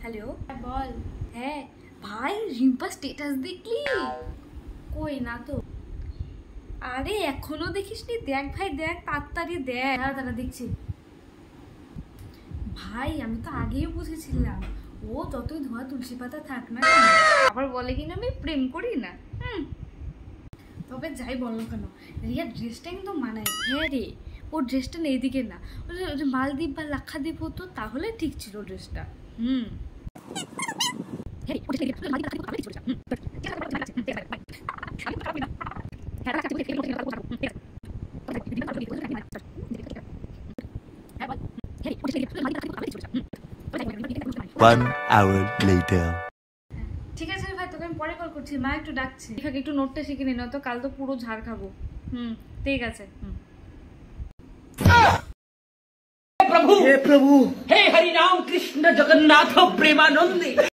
Hello, বল। হ্যাঁ ভাই, Rimpa status দেখলি? কই না তো। আরে এখনো দেখিসনি? দেখ ভাই দেখ, তাড়াতাড়ি দেখ। দাঁড়া দেখছি। ভাই আমি তো আগেই বুঝেছিলাম ও যতই ধোয়া তুলসী পাতা থাক না আবার বলে কিনা আমি প্রেম করি না। তবে যাই বল না কেন, রিয়ার ড্রেসটা কিন্তু মানায়। হ্যাঁ রে, ওর ড্রেসটা না এদিকে না, মালদ্বীপ বা লাক্ষাদ্বীপ হতো তাহলে ঠিক ছিল ড্রেসটা। One hour later. ঠিক আছে ভাই, তোকে আমি পরে কল করছি, মা একটু ডাকছে। একটু নোটটা শিখে নি, তো কাল তো পুরো ঝাড় খাবো। ঠিক আছে। प्रभु हे हरि राम कृष्ण जगन्नाथ प्रेमानंदी।